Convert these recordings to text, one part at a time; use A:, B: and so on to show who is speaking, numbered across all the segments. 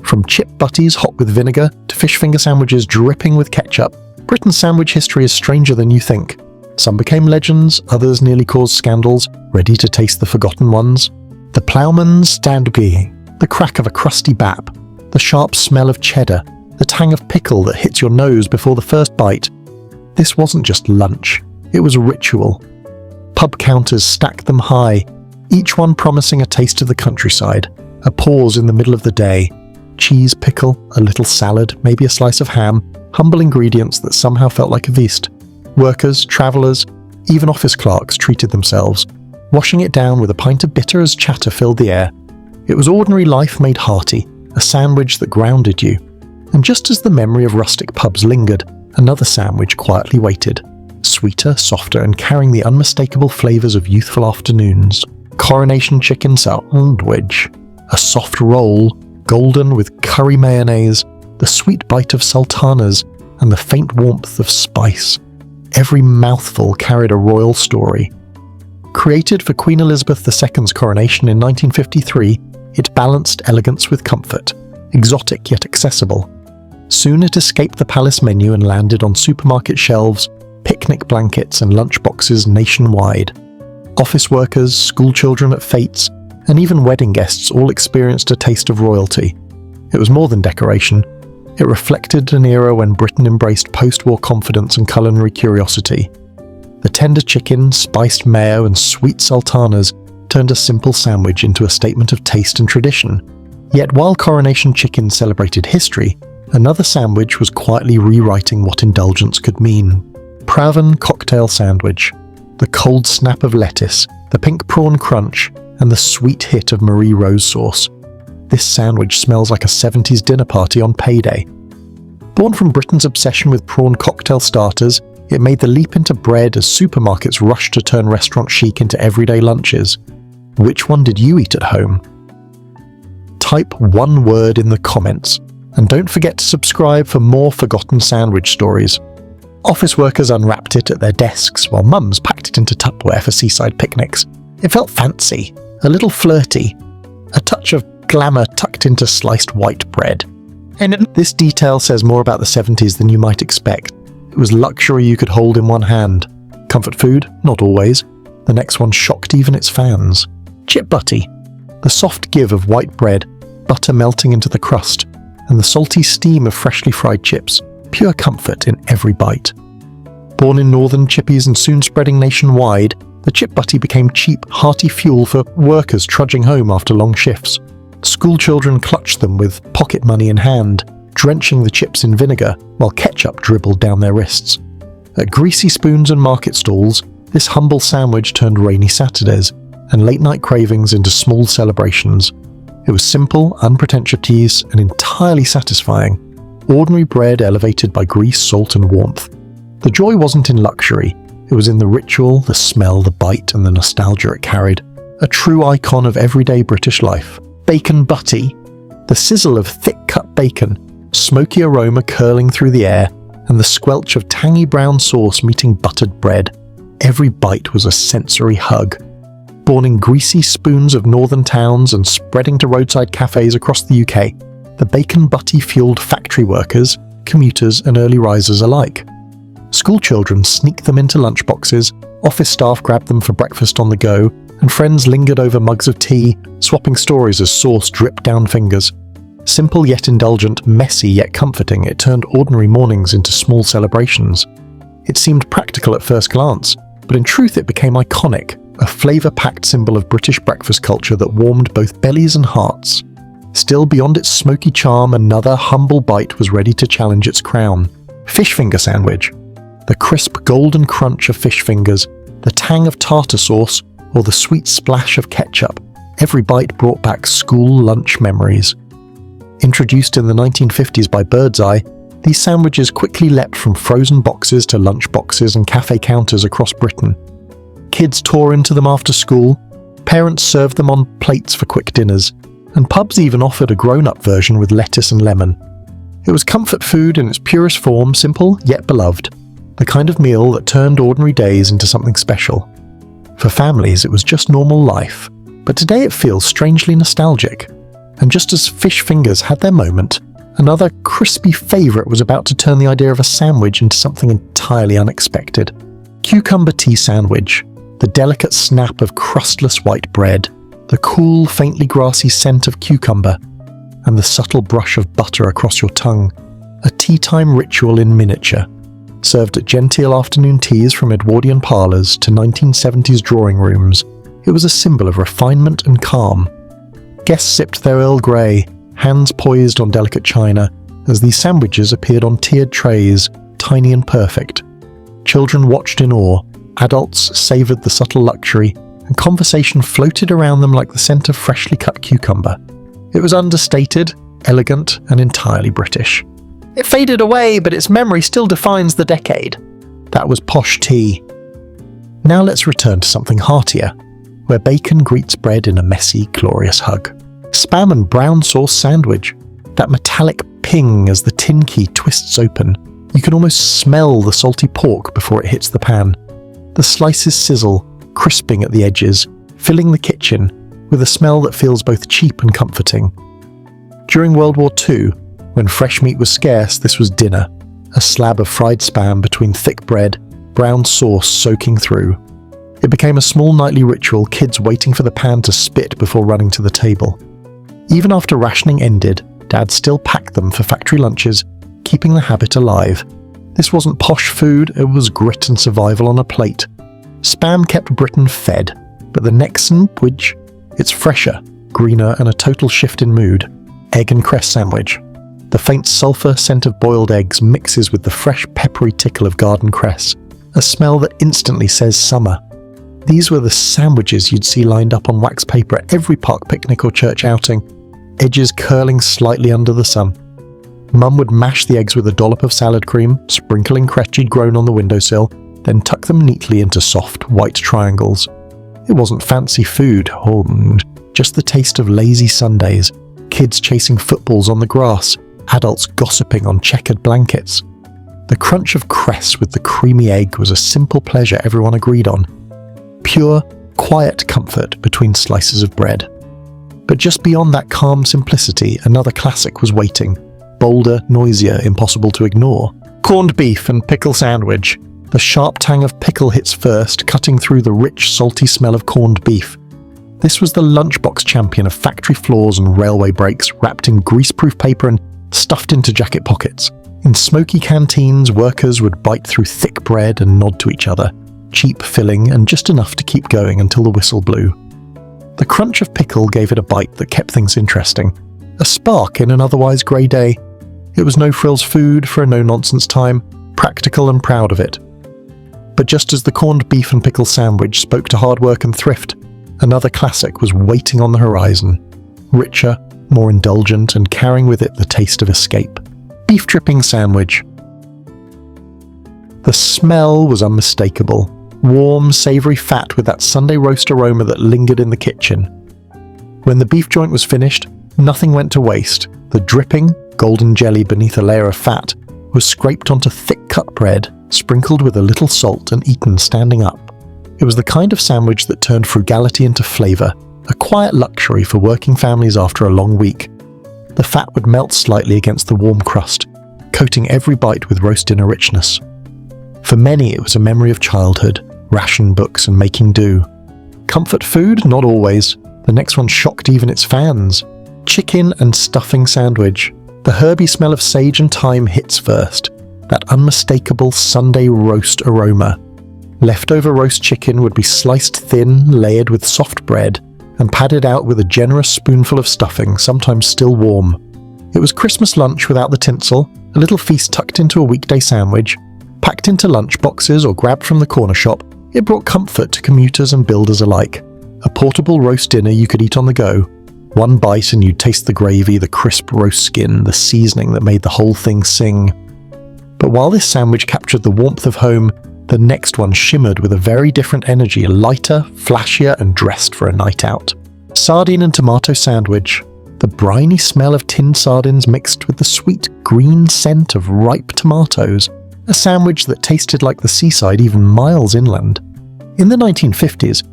A: From chip butties hot with vinegar to fish finger sandwiches dripping with ketchup, Britain's sandwich history is stranger than you think. Some became legends, others nearly caused scandals, ready to taste the forgotten ones. The Ploughman's standby, the crack of a crusty bap, the sharp smell of cheddar, the tang of pickle that hits your nose before the first bite. This wasn't just lunch, it was a ritual. Pub counters stacked them high, each one promising a taste of the countryside, a pause in the middle of the day. Cheese, pickle, a little salad, maybe a slice of ham, humble ingredients that somehow felt like a feast. Workers, travellers, even office clerks treated themselves, washing it down with a pint of bitter as chatter filled the air. It was ordinary life made hearty, a sandwich that grounded you. And just as the memory of rustic pubs lingered, another sandwich quietly waited, sweeter, softer, and carrying the unmistakable flavours of youthful afternoons. Coronation chicken sandwich, a soft roll, golden with curry mayonnaise, the sweet bite of sultanas, and the faint warmth of spice. Every mouthful carried a royal story. Created for Queen Elizabeth II's coronation in 1953, it balanced elegance with comfort, exotic yet accessible. Soon it escaped the palace menu and landed on supermarket shelves, picnic blankets and lunchboxes nationwide. Office workers, schoolchildren at fetes, and even wedding guests all experienced a taste of royalty. It was more than decoration. It reflected an era when Britain embraced post-war confidence and culinary curiosity. The tender chicken, spiced mayo, and sweet sultanas turned a simple sandwich into a statement of taste and tradition. Yet while coronation chicken celebrated history, another sandwich was quietly rewriting what indulgence could mean. Ploughman cocktail sandwich. The cold snap of lettuce, the pink prawn crunch, and the sweet hit of Marie Rose sauce. This sandwich smells like a 70s dinner party on payday. Born from Britain's obsession with prawn cocktail starters, it made the leap into bread as supermarkets rushed to turn restaurant chic into everyday lunches. Which one did you eat at home? Type one word in the comments, and don't forget to subscribe for more forgotten sandwich stories. Office workers unwrapped it at their desks while mums packed it into Tupperware for seaside picnics. It felt fancy, a little flirty, a touch of glamour tucked into sliced white bread. And this detail says more about the 70s than you might expect. It was luxury you could hold in one hand. Comfort food? Not always. The next one shocked even its fans. Chip butty. The soft give of white bread, butter melting into the crust, and the salty steam of freshly fried chips. Pure comfort in every bite. Born in northern chippies and soon spreading nationwide, the chip butty became cheap, hearty fuel for workers trudging home after long shifts. School children clutched them with pocket money in hand, drenching the chips in vinegar while ketchup dribbled down their wrists. At greasy spoons and market stalls, this humble sandwich turned rainy Saturdays and late-night cravings into small celebrations. It was simple, unpretentious, and entirely satisfying. Ordinary bread elevated by grease, salt, and warmth. The joy wasn't in luxury. It was in the ritual, the smell, the bite, and the nostalgia it carried. A true icon of everyday British life. Bacon butty. The sizzle of thick-cut bacon, smoky aroma curling through the air, and the squelch of tangy brown sauce meeting buttered bread. Every bite was a sensory hug. Born in greasy spoons of northern towns and spreading to roadside cafés across the UK, the bacon butty fueled factory workers, commuters, and early risers alike. School children sneaked them into lunchboxes, office staff grabbed them for breakfast on the go, and friends lingered over mugs of tea, swapping stories as sauce dripped down fingers. Simple yet indulgent, messy yet comforting, it turned ordinary mornings into small celebrations. It seemed practical at first glance, but in truth it became iconic, a flavour-packed symbol of British breakfast culture that warmed both bellies and hearts. Still beyond its smoky charm, another humble bite was ready to challenge its crown. Fish finger sandwich. The crisp golden crunch of fish fingers, the tang of tartar sauce, or the sweet splash of ketchup. Every bite brought back school lunch memories. Introduced in the 1950s by Birdseye, these sandwiches quickly leapt from frozen boxes to lunchboxes and cafe counters across Britain. Kids tore into them after school, parents served them on plates for quick dinners, and pubs even offered a grown-up version with lettuce and lemon. It was comfort food in its purest form, simple yet beloved, the kind of meal that turned ordinary days into something special. For families, it was just normal life, but today it feels strangely nostalgic. And just as fish fingers had their moment, another crispy favourite was about to turn the idea of a sandwich into something entirely unexpected. Cucumber tea sandwich. The delicate snap of crustless white bread, the cool, faintly grassy scent of cucumber, and the subtle brush of butter across your tongue. A tea time ritual in miniature. Served at genteel afternoon teas from Edwardian parlours to 1970s drawing rooms, it was a symbol of refinement and calm. Guests sipped their Earl Grey, hands poised on delicate china, as these sandwiches appeared on tiered trays, tiny and perfect. Children watched in awe, adults savoured the subtle luxury, and conversation floated around them like the scent of freshly cut cucumber. It was understated, elegant, and entirely British. It faded away, but its memory still defines the decade. That was posh tea. Now let's return to something heartier, where bacon greets bread in a messy, glorious hug. Spam and brown sauce sandwich. That metallic ping as the tin key twists open. You can almost smell the salty pork before it hits the pan. The slices sizzle, crisping at the edges, filling the kitchen with a smell that feels both cheap and comforting. During World War II, when fresh meat was scarce, this was dinner. A slab of fried spam between thick bread, brown sauce soaking through. It became a small nightly ritual, kids waiting for the pan to spit before running to the table. Even after rationing ended, Dad still packed them for factory lunches, keeping the habit alive. This wasn't posh food, it was grit and survival on a plate. Spam kept Britain fed, but the next sandwich, it's fresher, greener, and a total shift in mood. Egg and cress sandwich. The faint sulphur scent of boiled eggs mixes with the fresh peppery tickle of garden cress, a smell that instantly says summer. These were the sandwiches you'd see lined up on wax paper at every park picnic or church outing, edges curling slightly under the sun. Mum would mash the eggs with a dollop of salad cream, sprinkling cress she'd grown on the windowsill, then tuck them neatly into soft, white triangles. It wasn't fancy food, just the taste of lazy Sundays, kids chasing footballs on the grass, adults gossiping on checkered blankets. The crunch of cress with the creamy egg was a simple pleasure everyone agreed on. Pure, quiet comfort between slices of bread. But just beyond that calm simplicity, another classic was waiting. Bolder, noisier, impossible to ignore. Corned beef and pickle sandwich. The sharp tang of pickle hits first, cutting through the rich, salty smell of corned beef. This was the lunchbox champion of factory floors and railway brakes, wrapped in greaseproof paper and stuffed into jacket pockets. In smoky canteens, workers would bite through thick bread and nod to each other, cheap, filling, and just enough to keep going until the whistle blew. The crunch of pickle gave it a bite that kept things interesting. A spark in an otherwise grey day. It was no-frills food for a no-nonsense time, practical and proud of it. But just as the corned beef and pickle sandwich spoke to hard work and thrift, another classic was waiting on the horizon. Richer, more indulgent, and carrying with it the taste of escape. Beef dripping sandwich. The smell was unmistakable. Warm, savoury fat with that Sunday roast aroma that lingered in the kitchen. When the beef joint was finished, nothing went to waste. The dripping, golden jelly beneath a layer of fat was scraped onto thick-cut bread, sprinkled with a little salt and eaten standing up. It was the kind of sandwich that turned frugality into flavour, a quiet luxury for working families after a long week. The fat would melt slightly against the warm crust, coating every bite with roast dinner richness. For many, it was a memory of childhood, ration books and making do. Comfort food? Not always. The next one shocked even its fans. Chicken and stuffing sandwich. The herby smell of sage and thyme hits first. That unmistakable Sunday roast aroma. Leftover roast chicken would be sliced thin, layered with soft bread, and padded out with a generous spoonful of stuffing, sometimes still warm. It was Christmas lunch without the tinsel, a little feast tucked into a weekday sandwich. Packed into lunchboxes or grabbed from the corner shop, it brought comfort to commuters and builders alike. A portable roast dinner you could eat on the go. One bite and you'd taste the gravy, the crisp roast skin, the seasoning that made the whole thing sing. But while this sandwich captured the warmth of home, the next one shimmered with a very different energy, lighter, flashier, and dressed for a night out. Sardine and tomato sandwich. The briny smell of tinned sardines mixed with the sweet green scent of ripe tomatoes. A sandwich that tasted like the seaside even miles inland. In the 1950s,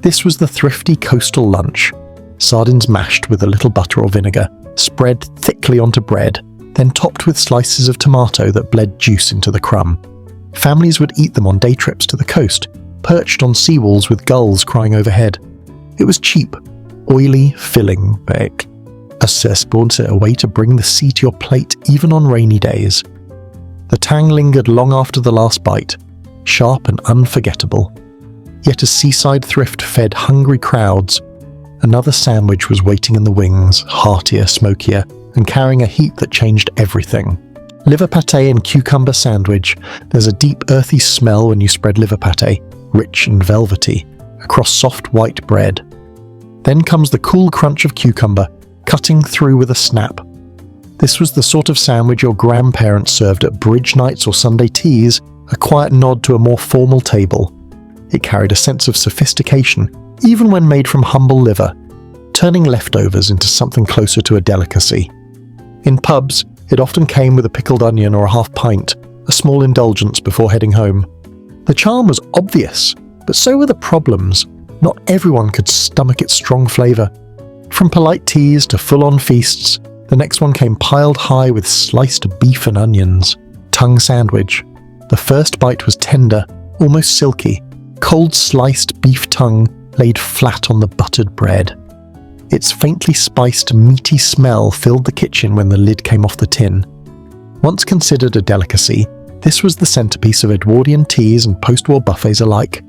A: this was the thrifty coastal lunch. sardines mashed with a little butter or vinegar, spread thickly onto bread, then topped with slices of tomato that bled juice into the crumb. Families would eat them on day trips to the coast, perched on seawalls with gulls crying overhead. It was cheap, oily, filling, but a way to bring the sea to your plate even on rainy days. The tang lingered long after the last bite, sharp and unforgettable. Yet as seaside thrift fed hungry crowds, another sandwich was waiting in the wings, heartier, smokier, and carrying a heat that changed everything. Liver pâté and cucumber sandwich. There's a deep earthy smell when you spread liver pâté, rich and velvety, across soft white bread. Then comes the cool crunch of cucumber, cutting through with a snap. This was the sort of sandwich your grandparents served at bridge nights or Sunday teas, a quiet nod to a more formal table. It carried a sense of sophistication, even when made from humble liver, turning leftovers into something closer to a delicacy. In pubs, it often came with a pickled onion or a half pint, a small indulgence before heading home. The charm was obvious, but so were the problems. Not everyone could stomach its strong flavour. From polite teas to full-on feasts, the next one came piled high with sliced beef and onions. Tongue sandwich. The first bite was tender, almost silky, cold sliced beef tongue laid flat on the buttered bread. Its faintly spiced, meaty smell filled the kitchen when the lid came off the tin. Once considered a delicacy, this was the centerpiece of Edwardian teas and post-war buffets alike.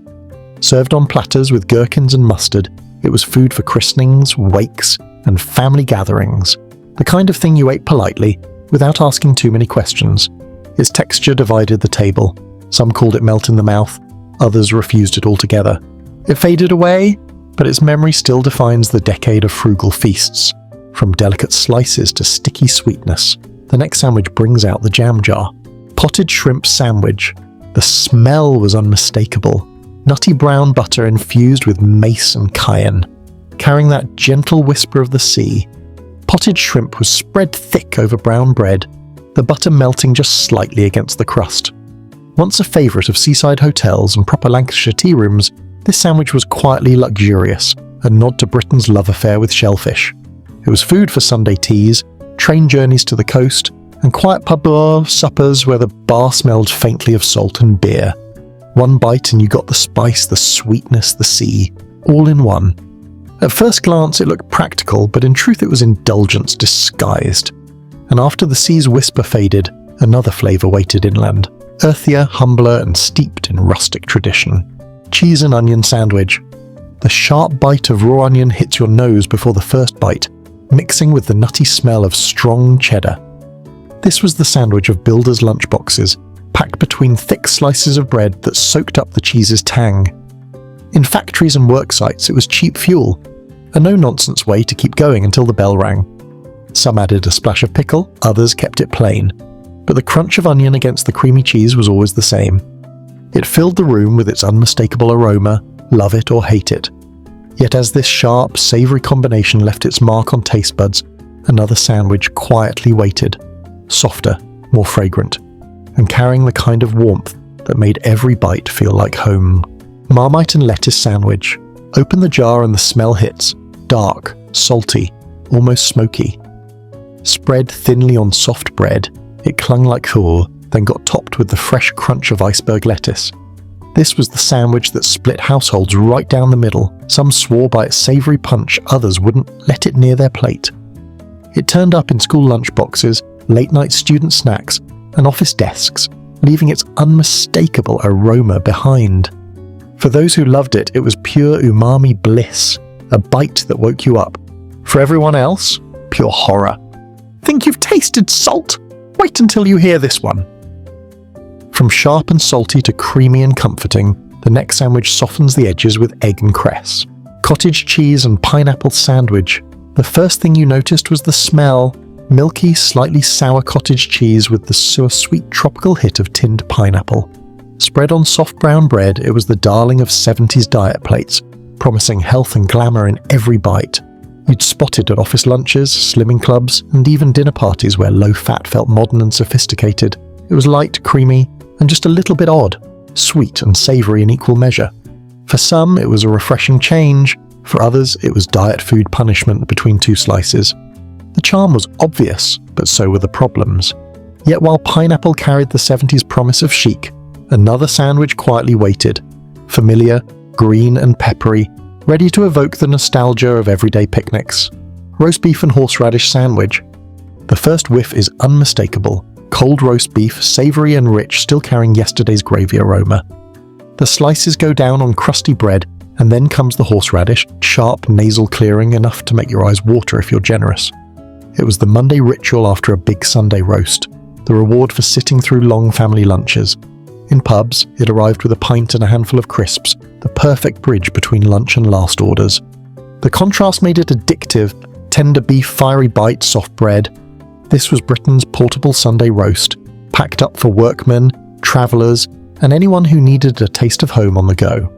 A: Served on platters with gherkins and mustard, it was food for christenings, wakes, and family gatherings. The kind of thing you ate politely, without asking too many questions. Its texture divided the table. Some called it melt in the mouth, others refused it altogether. It faded away, but its memory still defines the decade of frugal feasts. From delicate slices to sticky sweetness, the next sandwich brings out the jam jar. Potted shrimp sandwich. The smell was unmistakable. Nutty brown butter infused with mace and cayenne, carrying that gentle whisper of the sea. Potted shrimp was spread thick over brown bread, the butter melting just slightly against the crust. Once a favourite of seaside hotels and proper Lancashire tea rooms, this sandwich was quietly luxurious, a nod to Britain's love affair with shellfish. It was food for Sunday teas, train journeys to the coast, and quiet pub suppers where the bar smelled faintly of salt and beer. One bite and you got the spice, the sweetness, the sea, all in one. At first glance it looked practical, but in truth it was indulgence disguised. And after the sea's whisper faded, another flavour waited inland, earthier, humbler, and steeped in rustic tradition. Cheese and onion sandwich. The sharp bite of raw onion hits your nose before the first bite, mixing with the nutty smell of strong cheddar. This was the sandwich of builders' lunchboxes, packed between thick slices of bread that soaked up the cheese's tang. In factories and work sites it was cheap fuel, a no-nonsense way to keep going until the bell rang. Some added a splash of pickle, others kept it plain, but the crunch of onion against the creamy cheese was always the same. It filled the room with its unmistakable aroma, love it or hate it. Yet as this sharp, savoury combination left its mark on taste buds, another sandwich quietly waited, softer, more fragrant, and carrying the kind of warmth that made every bite feel like home. Marmite and lettuce sandwich. Open the jar and the smell hits, dark, salty, almost smoky. Spread thinly on soft bread, it clung like thaw, then got topped with the fresh crunch of iceberg lettuce. This was the sandwich that split households right down the middle. Some swore by its savoury punch, others wouldn't let it near their plate. It turned up in school lunchboxes, late-night student snacks, and office desks, leaving its unmistakable aroma behind. For those who loved it, it was pure umami bliss, a bite that woke you up. For everyone else, pure horror. Think you've tasted salt? Wait until you hear this one. From sharp and salty to creamy and comforting, the next sandwich softens the edges with egg and cress. Cottage cheese and pineapple sandwich. The first thing you noticed was the smell. Milky, slightly sour cottage cheese with the sweet tropical hit of tinned pineapple. Spread on soft brown bread, it was the darling of 70s diet plates, promising health and glamour in every bite. You'd spot it at office lunches, slimming clubs, and even dinner parties where low fat felt modern and sophisticated. It was light, creamy, and just a little bit odd, sweet and savoury in equal measure. For some, it was a refreshing change. For others, it was diet food punishment between two slices. The charm was obvious, but so were the problems. Yet while pineapple carried the 70s promise of chic, another sandwich quietly waited, familiar, green and peppery, ready to evoke the nostalgia of everyday picnics. Roast beef and horseradish sandwich. The first whiff is unmistakable. Cold roast beef, savoury and rich, still carrying yesterday's gravy aroma. The slices go down on crusty bread, and then comes the horseradish, sharp nasal clearing, enough to make your eyes water if you're generous. It was the Monday ritual after a big Sunday roast, the reward for sitting through long family lunches. In pubs, it arrived with a pint and a handful of crisps, the perfect bridge between lunch and last orders. The contrast made it addictive: tender beef, fiery bite, soft bread. This was Britain's portable Sunday roast, packed up for workmen, travellers, and anyone who needed a taste of home on the go.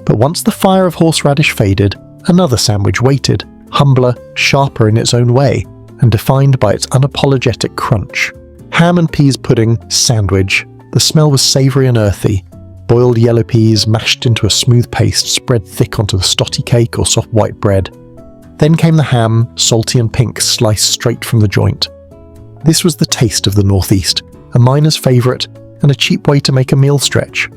A: But once the fire of horseradish faded, another sandwich waited, humbler, sharper in its own way, and defined by its unapologetic crunch. Ham and peas pudding sandwich. The smell was savoury and earthy. Boiled yellow peas mashed into a smooth paste spread thick onto the stotty cake or soft white bread. Then came the ham, salty and pink, sliced straight from the joint. This was the taste of the Northeast, a miner's favourite, and a cheap way to make a meal stretch.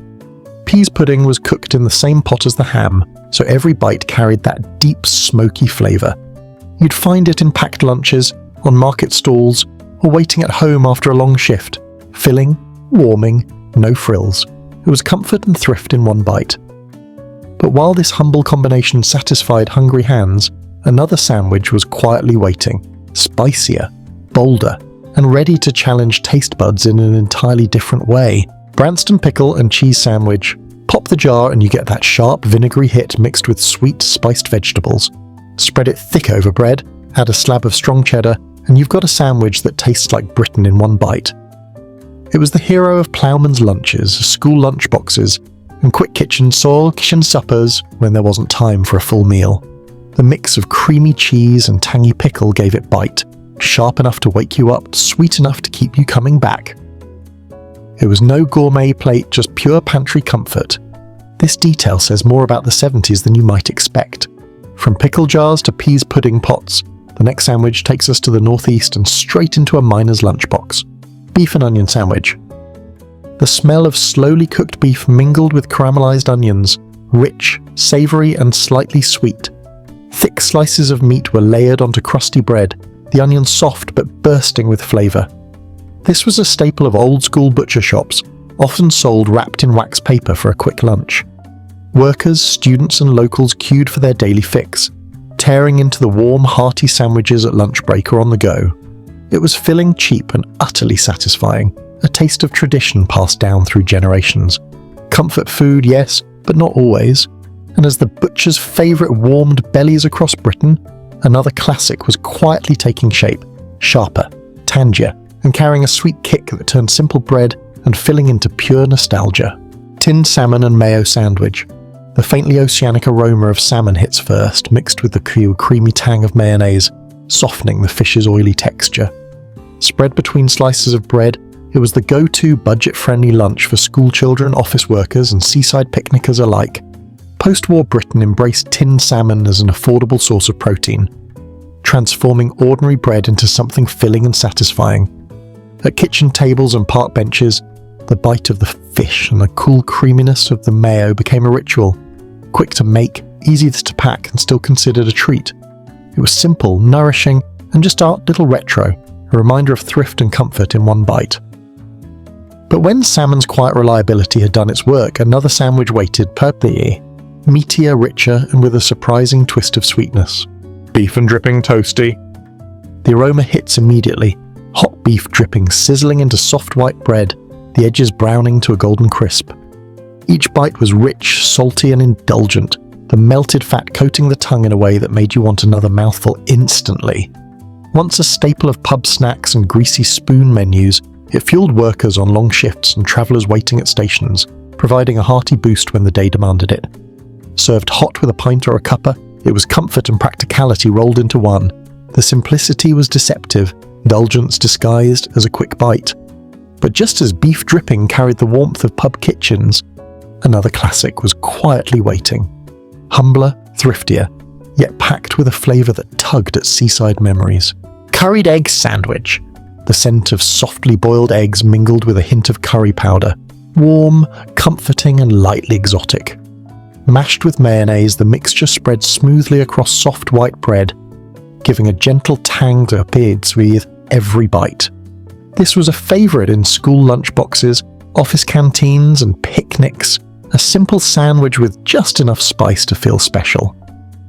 A: Peas pudding was cooked in the same pot as the ham, so every bite carried that deep, smoky flavour. You'd find it in packed lunches, on market stalls, or waiting at home after a long shift. Filling, warming, no frills. It was comfort and thrift in one bite. But while this humble combination satisfied hungry hands, another sandwich was quietly waiting, spicier, bolder, and ready to challenge taste buds in an entirely different way. Branston pickle and cheese sandwich. Pop the jar and you get that sharp, vinegary hit mixed with sweet, spiced vegetables. Spread it thick over bread, add a slab of strong cheddar, and you've got a sandwich that tastes like Britain in one bite. It was the hero of Ploughman's lunches, school lunchboxes, and quick kitchen suppers when there wasn't time for a full meal. The mix of creamy cheese and tangy pickle gave it bite, sharp enough to wake you up, sweet enough to keep you coming back. It was no gourmet plate, just pure pantry comfort. This detail says more about the 70s than you might expect. From pickle jars to peas pudding pots, the next sandwich takes us to the Northeast and straight into a miner's lunchbox. Beef and onion sandwich. The smell of slowly cooked beef mingled with caramelized onions, rich, savoury and slightly sweet. Thick slices of meat were layered onto crusty bread, the onions soft but bursting with flavour. This was a staple of old-school butcher shops, often sold wrapped in wax paper for a quick lunch. Workers, students and locals queued for their daily fix, tearing into the warm, hearty sandwiches at lunch break or on the go. It was filling, cheap and utterly satisfying, a taste of tradition passed down through generations. Comfort food, yes, but not always. And as the butcher's favourite warmed bellies across Britain, another classic was quietly taking shape, sharper, tangier, and carrying a sweet kick that turned simple bread and filling into pure nostalgia. Tinned salmon and mayo sandwich. The faintly oceanic aroma of salmon hits first, mixed with the creamy tang of mayonnaise, softening the fish's oily texture. Spread between slices of bread, it was the go-to budget-friendly lunch for schoolchildren, office workers, and seaside picnickers alike. Post-war Britain embraced tinned salmon as an affordable source of protein, transforming ordinary bread into something filling and satisfying. At kitchen tables and park benches, the bite of the fish and the cool creaminess of the mayo became a ritual. Quick to make, easy to pack, and still considered a treat. It was simple, nourishing, and just a little retro, a reminder of thrift and comfort in one bite. But when salmon's quiet reliability had done its work, another sandwich waited perfectly, meatier, richer, and with a surprising twist of sweetness. Beef and dripping toasty. The aroma hits immediately, hot beef dripping sizzling into soft white bread, the edges browning to a golden crisp. Each bite was rich, salty and indulgent, the melted fat coating the tongue in a way that made you want another mouthful instantly. Once a staple of pub snacks and greasy spoon menus, it fueled workers on long shifts and travellers waiting at stations, providing a hearty boost when the day demanded it. Served hot with a pint or a cuppa, it was comfort and practicality rolled into one. The simplicity was deceptive, indulgence disguised as a quick bite. But just as beef dripping carried the warmth of pub kitchens, another classic was quietly waiting. Humbler, thriftier, yet packed with a flavour that tugged at seaside memories. Curried egg sandwich. The scent of softly boiled eggs mingled with a hint of curry powder. Warm, comforting and lightly exotic. Mashed with mayonnaise, the mixture spread smoothly across soft white bread, giving a gentle tang to appears with every bite. This was a favourite in school lunchboxes, office canteens and picnics, a simple sandwich with just enough spice to feel special.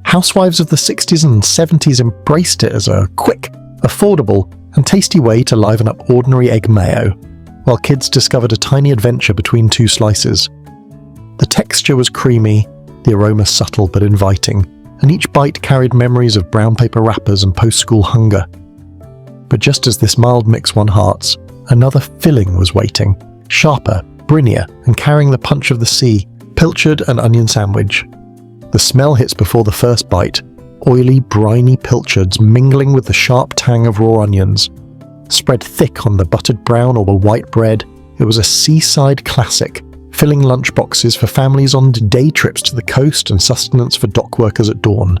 A: Housewives of the 60s and 70s embraced it as a quick, affordable and tasty way to liven up ordinary egg mayo, while kids discovered a tiny adventure between two slices. The texture was creamy, the aroma subtle but inviting, and each bite carried memories of brown paper wrappers and post-school hunger. But just as this mild mix won hearts, another filling was waiting, sharper, brinier, and carrying the punch of the sea, pilchard and onion sandwich. The smell hits before the first bite, oily, briny pilchards mingling with the sharp tang of raw onions. Spread thick on the buttered brown or the white bread, it was a seaside classic, filling lunchboxes for families on day trips to the coast and sustenance for dock workers at dawn.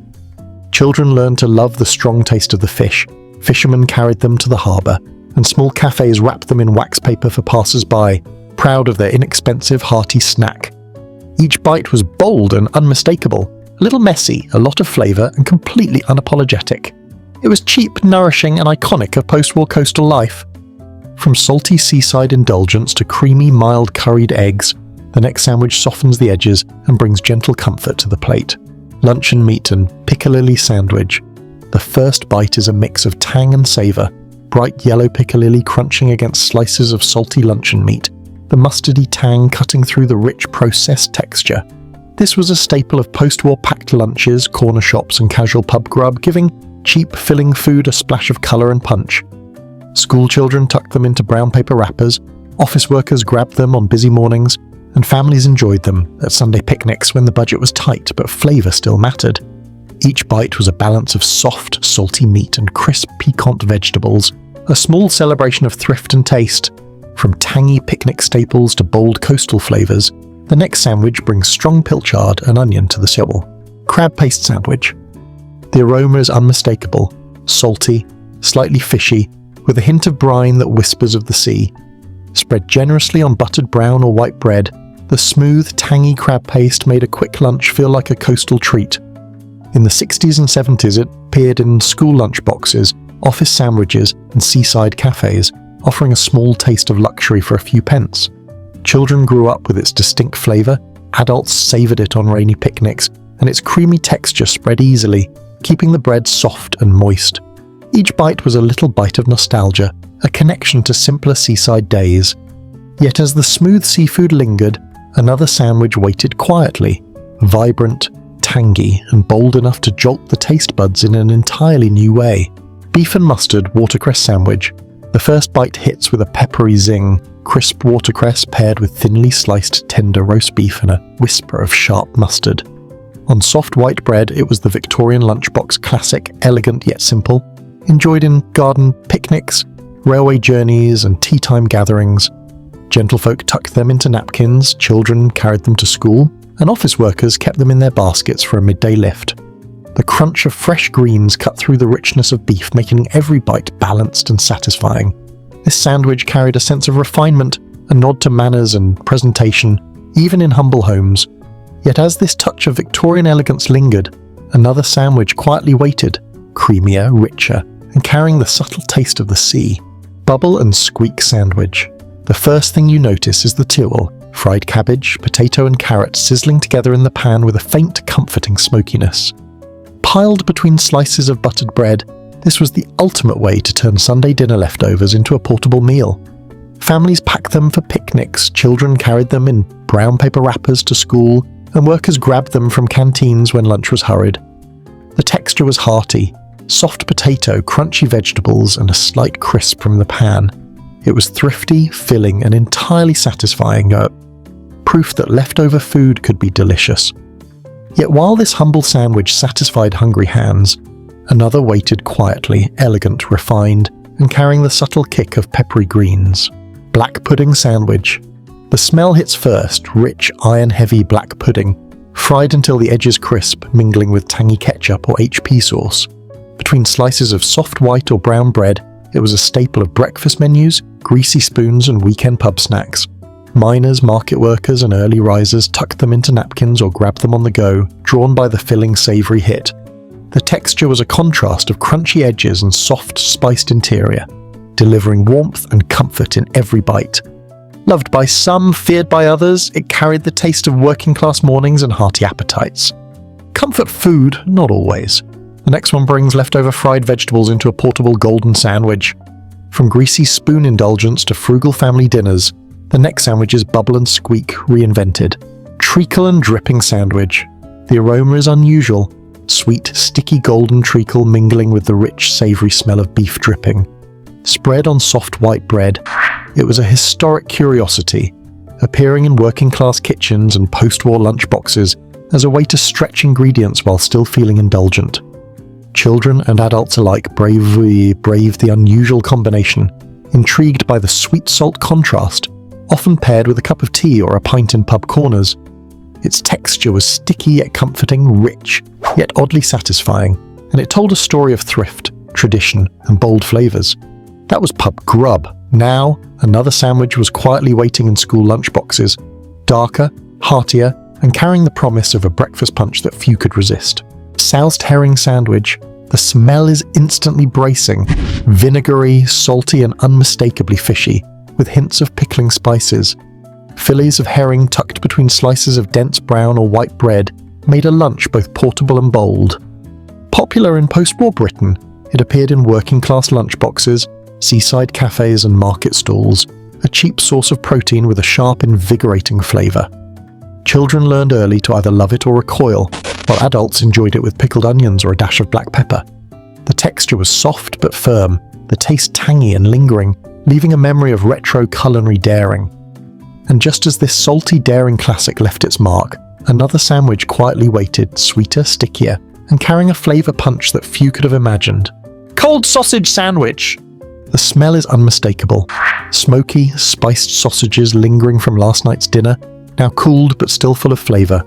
A: Children learned to love the strong taste of the fish, fishermen carried them to the harbour, and small cafés wrapped them in wax paper for passers-by, proud of their inexpensive, hearty snack. Each bite was bold and unmistakable, a little messy, a lot of flavour, and completely unapologetic. It was cheap, nourishing, and iconic of post-war coastal life. From salty seaside indulgence to creamy, mild curried eggs, the next sandwich softens the edges and brings gentle comfort to the plate. Luncheon meat and piccalilli sandwich. The first bite is a mix of tang and savour, bright yellow piccalilli crunching against slices of salty luncheon meat, the mustardy tang cutting through the rich processed texture. This was a staple of post-war packed lunches, corner shops and casual pub grub, giving cheap, filling food a splash of colour and punch. School children tucked them into brown paper wrappers, office workers grabbed them on busy mornings, and families enjoyed them at Sunday picnics when the budget was tight but flavour still mattered. Each bite was a balance of soft, salty meat and crisp, piquant vegetables, a small celebration of thrift and taste. From tangy picnic staples to bold coastal flavours, the next sandwich brings strong pilchard and onion to the table. Crab paste sandwich. The aroma is unmistakable, salty, slightly fishy, with a hint of brine that whispers of the sea. Spread generously on buttered brown or white bread, the smooth, tangy crab paste made a quick lunch feel like a coastal treat. In the 60s and 70s it appeared in school lunchboxes, office sandwiches and seaside cafés, offering a small taste of luxury for a few pence. Children grew up with its distinct flavour, adults savoured it on rainy picnics, and its creamy texture spread easily, keeping the bread soft and moist. Each bite was a little bite of nostalgia, a connection to simpler seaside days. Yet as the smooth seafood lingered, another sandwich waited quietly, vibrant, tangy, and bold enough to jolt the taste buds in an entirely new way. Beef and mustard watercress sandwich. The first bite hits with a peppery zing, crisp watercress paired with thinly sliced tender roast beef and a whisper of sharp mustard. On soft white bread, it was the Victorian lunchbox classic, elegant yet simple, enjoyed in garden picnics, railway journeys and tea time gatherings. Gentlefolk tucked them into napkins, children carried them to school, and office workers kept them in their baskets for a midday lift. The crunch of fresh greens cut through the richness of beef, making every bite balanced and satisfying. This sandwich carried a sense of refinement, a nod to manners and presentation, even in humble homes. Yet as this touch of Victorian elegance lingered, another sandwich quietly waited, creamier, richer, and carrying the subtle taste of the sea. Bubble and squeak sandwich. The first thing you notice is the tuile, fried cabbage, potato and carrot sizzling together in the pan with a faint, comforting smokiness. Piled between slices of buttered bread, this was the ultimate way to turn Sunday dinner leftovers into a portable meal. Families packed them for picnics, children carried them in brown paper wrappers to school, and workers grabbed them from canteens when lunch was hurried. The texture was hearty, soft potato, crunchy vegetables, and a slight crisp from the pan. It was thrifty, filling, and entirely satisfying, proof that leftover food could be delicious. Yet while this humble sandwich satisfied hungry hands, another waited quietly, elegant, refined, and carrying the subtle kick of peppery greens. Black pudding sandwich. The smell hits first, rich, iron-heavy black pudding, fried until the edges crisp, mingling with tangy ketchup or HP sauce. Between slices of soft white or brown bread, it was a staple of breakfast menus, greasy spoons and weekend pub snacks. Miners, market workers and early risers tucked them into napkins or grabbed them on the go, drawn by the filling savoury hit. The texture was a contrast of crunchy edges and soft, spiced interior, delivering warmth and comfort in every bite. Loved by some, feared by others, it carried the taste of working-class mornings and hearty appetites. Comfort food, not always. The next one brings leftover fried vegetables into a portable golden sandwich. From greasy spoon indulgence to frugal family dinners, the next sandwich is bubble and squeak reinvented. Treacle and dripping sandwich. The aroma is unusual, sweet, sticky golden treacle mingling with the rich, savoury smell of beef dripping. Spread on soft white bread, it was a historic curiosity, appearing in working-class kitchens and post-war lunchboxes as a way to stretch ingredients while still feeling indulgent. Children and adults alike braved the unusual combination, intrigued by the sweet-salt contrast, often paired with a cup of tea or a pint in pub corners. Its texture was sticky yet comforting, rich, yet oddly satisfying, and it told a story of thrift, tradition, and bold flavours. That was pub grub. Now, another sandwich was quietly waiting in school lunchboxes, darker, heartier, and carrying the promise of a breakfast punch that few could resist. Soused herring sandwich. The smell is instantly bracing, vinegary, salty, and unmistakably fishy, with hints of pickling spices. Fillets of herring tucked between slices of dense brown or white bread made a lunch both portable and bold. Popular in post-war Britain, it appeared in working-class lunchboxes, seaside cafés and market stalls, a cheap source of protein with a sharp, invigorating flavour. Children learned early to either love it or recoil, while adults enjoyed it with pickled onions or a dash of black pepper. The texture was soft but firm, the taste tangy and lingering, leaving a memory of retro culinary daring. And just as this salty, daring classic left its mark, another sandwich quietly waited, sweeter, stickier, and carrying a flavour punch that few could have imagined. Cold sausage sandwich! The smell is unmistakable. Smoky, spiced sausages lingering from last night's dinner, now cooled but still full of flavour.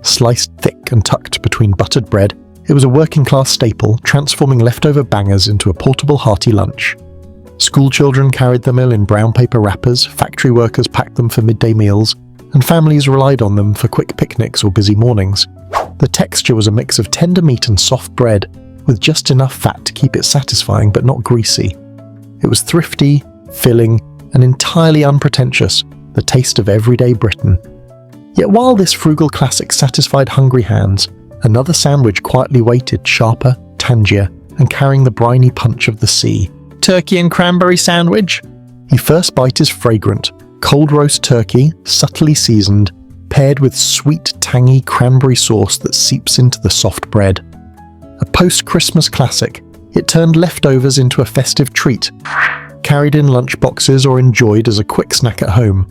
A: Sliced thick and tucked between buttered bread, it was a working-class staple, transforming leftover bangers into a portable hearty lunch. School children carried them in brown paper wrappers, factory workers packed them for midday meals, and families relied on them for quick picnics or busy mornings. The texture was a mix of tender meat and soft bread, with just enough fat to keep it satisfying but not greasy. It was thrifty, filling, and entirely unpretentious, the taste of everyday Britain. Yet while this frugal classic satisfied hungry hands, another sandwich quietly waited, sharper, tangier, and carrying the briny punch of the sea. Turkey and cranberry sandwich? The first bite is fragrant, cold roast turkey, subtly seasoned, paired with sweet, tangy cranberry sauce that seeps into the soft bread. A post-Christmas classic, it turned leftovers into a festive treat, carried in lunchboxes or enjoyed as a quick snack at home.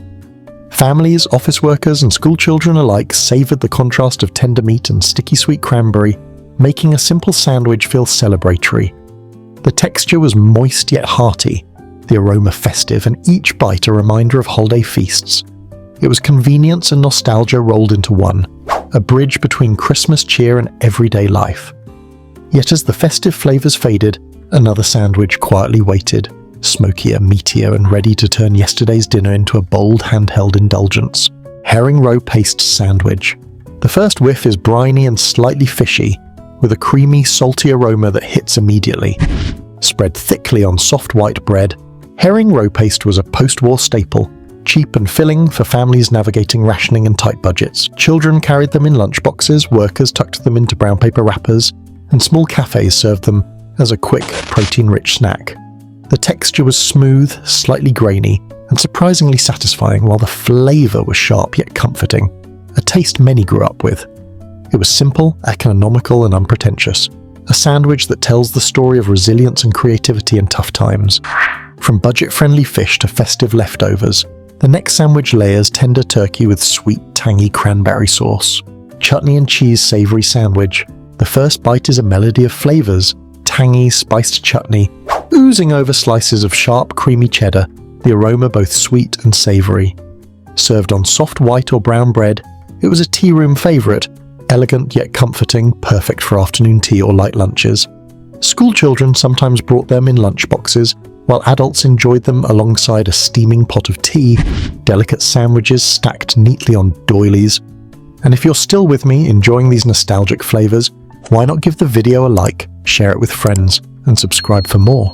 A: Families, office workers, and school children alike savoured the contrast of tender meat and sticky sweet cranberry, making a simple sandwich feel celebratory. The texture was moist yet hearty, the aroma festive, and each bite a reminder of holiday feasts. It was convenience and nostalgia rolled into one, a bridge between Christmas cheer and everyday life. Yet as the festive flavours faded, another sandwich quietly waited, smokier, meatier, and ready to turn yesterday's dinner into a bold handheld indulgence. Herring roe paste sandwich. The first whiff is briny and slightly fishy, with a creamy, salty aroma that hits immediately. Spread thickly on soft white bread, herring roe paste was a post-war staple, cheap and filling for families navigating rationing and tight budgets. Children carried them in lunchboxes, workers tucked them into brown paper wrappers, and small cafés served them as a quick, protein-rich snack. The texture was smooth, slightly grainy, and surprisingly satisfying, while the flavour was sharp yet comforting, a taste many grew up with. It was simple, economical, and unpretentious, a sandwich that tells the story of resilience and creativity in tough times. From budget-friendly fish to festive leftovers, the next sandwich layers tender turkey with sweet, tangy cranberry sauce. Chutney and cheese savoury sandwich. The first bite is a melody of flavours, tangy, spiced chutney, oozing over slices of sharp, creamy cheddar, the aroma both sweet and savoury. Served on soft white or brown bread, It was a tea room favourite, elegant yet comforting, perfect for afternoon tea or light lunches. School children sometimes brought them in lunchboxes, while adults enjoyed them alongside a steaming pot of tea, delicate sandwiches stacked neatly on doilies. And if you're still with me enjoying these nostalgic flavours, why not give the video a like, share it with friends, and subscribe for more?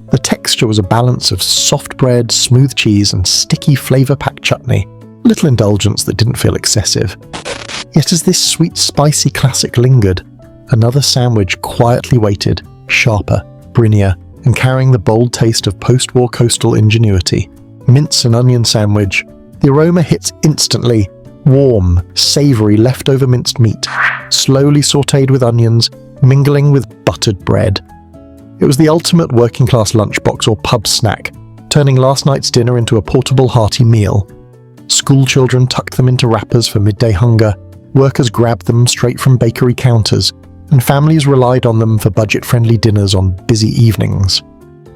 A: The texture was a balance of soft bread, smooth cheese, and sticky flavour-packed chutney, a little indulgence that didn't feel excessive. Yet as this sweet, spicy classic lingered, another sandwich quietly waited, sharper, brinier, and carrying the bold taste of post-war coastal ingenuity. Mince and onion sandwich. The aroma hits instantly. Warm, savoury leftover minced meat, slowly sautéed with onions, mingling with buttered bread. It was the ultimate working-class lunchbox or pub snack, turning last night's dinner into a portable hearty meal. School children tucked them into wrappers for midday hunger, workers grabbed them straight from bakery counters, and families relied on them for budget-friendly dinners on busy evenings.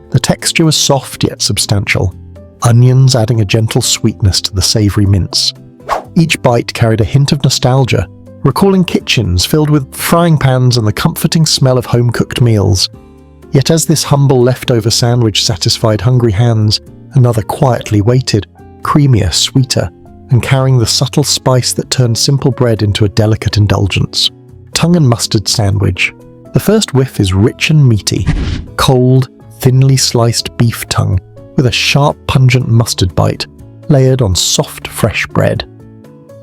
A: The texture was soft yet substantial, onions adding a gentle sweetness to the savoury mince. Each bite carried a hint of nostalgia, recalling kitchens filled with frying pans and the comforting smell of home-cooked meals. Yet as this humble leftover sandwich satisfied hungry hands, another quietly waited, creamier, sweeter, and carrying the subtle spice that turned simple bread into a delicate indulgence. Tongue and mustard sandwich. The first whiff is rich and meaty, cold, thinly sliced beef tongue with a sharp, pungent mustard bite, layered on soft, fresh bread.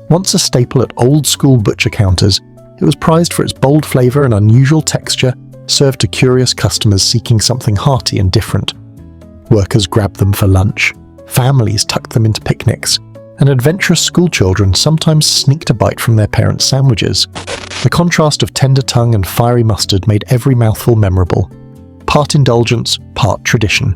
A: Once a staple at old-school butcher counters, it was prized for its bold flavour and unusual texture, served to curious customers seeking something hearty and different. Workers grabbed them for lunch, families tucked them into picnics, and adventurous schoolchildren sometimes sneaked a bite from their parents' sandwiches. The contrast of tender tongue and fiery mustard made every mouthful memorable. Part indulgence, part tradition.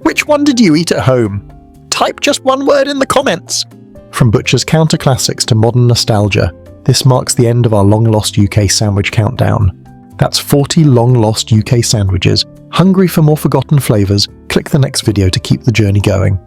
A: Which one did you eat at home? Type just one word in the comments! From butcher's counter classics to modern nostalgia, this marks the end of our long-lost UK sandwich countdown. That's 40 long-lost UK sandwiches. Hungry for more forgotten flavours? Click the next video to keep the journey going.